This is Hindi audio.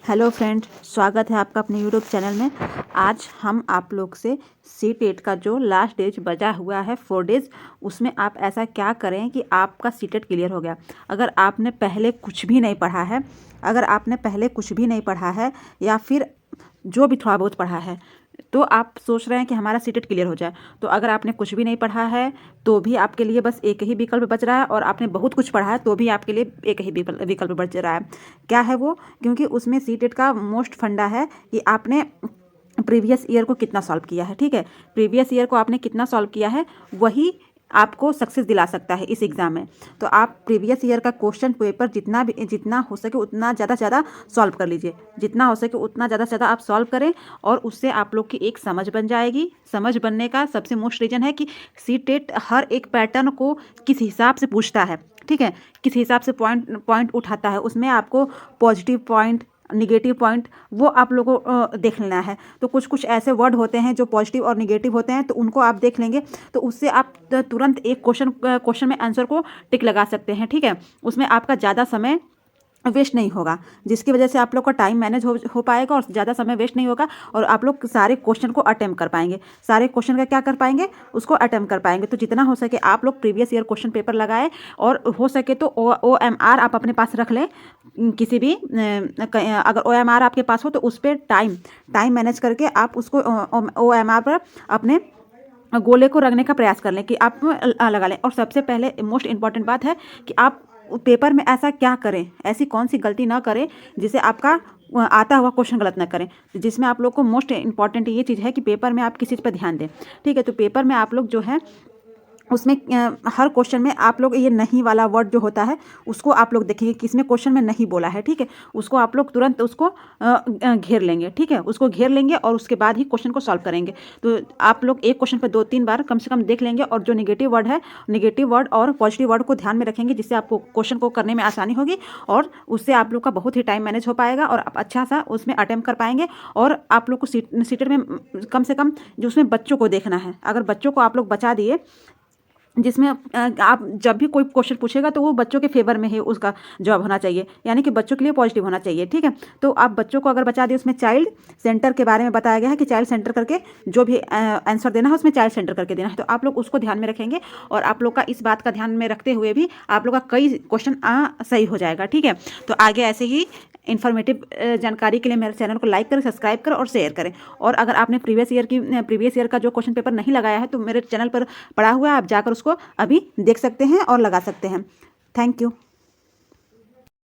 हेलो फ्रेंड, स्वागत है आपका अपने यूट्यूब चैनल में। आज हम आप लोग से सी-टेट का जो लास्ट डेज बचा हुआ है 4 डेज़, उसमें आप ऐसा क्या करें कि आपका सी-टेट क्लियर हो गया। अगर आपने पहले कुछ भी नहीं पढ़ा है या फिर जो भी थोड़ा बहुत पढ़ा है, तो आप सोच रहे हैं कि हमारा सी-टेट क्लियर हो जाए। तो अगर आपने कुछ भी नहीं पढ़ा है तो भी आपके लिए बस एक ही विकल्प बच रहा है, और आपने बहुत कुछ पढ़ा है तो भी आपके लिए एक ही विकल्प बच रहा है। क्या है वो? क्योंकि उसमें सी-टेट का मोस्ट फंडा है कि आपने प्रीवियस ईयर को कितना सॉल्व किया है। ठीक है, प्रीवियस ईयर को आपने कितना सॉल्व किया है वही आपको सक्सेस दिला सकता है इस एग्ज़ाम में। तो आप प्रीवियस ईयर का क्वेश्चन पेपर जितना हो सके उतना ज़्यादा से ज़्यादा सॉल्व कर लीजिए। जितना हो सके उतना ज़्यादा से ज़्यादा आप सॉल्व करें, और उससे आप लोग की एक समझ बन जाएगी। समझ बनने का सबसे मोस्ट रीज़न है कि सी-टेट हर एक पैटर्न को किस हिसाब से पूछता है। ठीक है, किस हिसाब से पॉइंट उठाता है, उसमें आपको पॉजिटिव पॉइंट, निगेटिव पॉइंट, वो आप लोगों को देख लेना है। तो कुछ कुछ ऐसे वर्ड होते हैं जो पॉजिटिव और निगेटिव होते हैं, तो उनको आप देख लेंगे तो उससे आप तुरंत एक क्वेश्चन में आंसर को टिक लगा सकते हैं। ठीक है, उसमें आपका ज़्यादा समय वेस्ट नहीं होगा, जिसकी वजह से आप लोग का टाइम मैनेज हो पाएगा और ज़्यादा समय वेस्ट नहीं होगा, और आप लोग सारे क्वेश्चन को अटेम्प्ट कर पाएंगे। सारे क्वेश्चन का क्या कर पाएंगे? उसको अटेम्प्ट कर पाएंगे। तो जितना हो सके आप लोग प्रीवियस ईयर क्वेश्चन पेपर लगाए, और हो सके तो OMR आप अपने पास रख लें। किसी भी अगर OMR आपके पास हो तो उस पर टाइम मैनेज करके आप उसको OMR पर अपने गोले को रखने का प्रयास कर लें कि आप लगा लें। और सबसे पहले मोस्ट इम्पॉर्टेंट बात है कि आप पेपर में ऐसा क्या करें, ऐसी कौन सी गलती ना करें जिसे आपका आता हुआ क्वेश्चन गलत ना करें। जिसमें आप लोग को मोस्ट इम्पॉर्टेंट ये चीज़ है कि पेपर में आप किस चीज़ पर ध्यान दें। ठीक है, तो पेपर में आप लोग जो है उसमें हर क्वेश्चन में आप लोग ये नहीं वाला वर्ड जो होता है उसको आप लोग देखेंगे कि इसमें क्वेश्चन में नहीं बोला है। ठीक है, उसको आप लोग तुरंत उसको घेर लेंगे। ठीक है, उसको घेर लेंगे और उसके बाद ही क्वेश्चन को सॉल्व करेंगे। तो आप लोग एक क्वेश्चन पर 2-3 बार कम से कम देख लेंगे, और जो निगेटिव वर्ड है, निगेटिव वर्ड और पॉजिटिव वर्ड को ध्यान में रखेंगे, जिससे आपको क्वेश्चन को करने में आसानी होगी, और उससे आप लोग का बहुत ही टाइम मैनेज हो पाएगा और आप अच्छा सा उसमें अटेम्प्ट कर पाएंगे। और आप लोग को सी-टेट में कम से कम जो उसमें बच्चों को देखना है, अगर बच्चों को आप लोग बचा दिए, जिसमें आप जब भी कोई क्वेश्चन पूछेगा तो वो बच्चों के फेवर में ही उसका जवाब होना चाहिए, यानी कि बच्चों के लिए पॉजिटिव होना चाहिए। ठीक है, तो आप बच्चों को अगर बचा दिए, उसमें चाइल्ड सेंटर के बारे में बताया गया है कि चाइल्ड सेंटर करके जो भी आंसर देना है उसमें चाइल्ड सेंटर करके देना है। तो आप लोग उसको ध्यान में रखेंगे, और आप लोग का इस बात का ध्यान में रखते हुए भी आप लोग का कई क्वेश्चन सही हो जाएगा। ठीक है, तो आगे ऐसे ही इन्फॉर्मेटिव जानकारी के लिए मेरे चैनल को लाइक करें, सब्सक्राइब करें और शेयर करें। और अगर आपने प्रीवियस ईयर का जो क्वेश्चन पेपर नहीं लगाया है तो मेरे चैनल पर पड़ा हुआ है, आप जाकर उसको अभी देख सकते हैं और लगा सकते हैं। Thank you.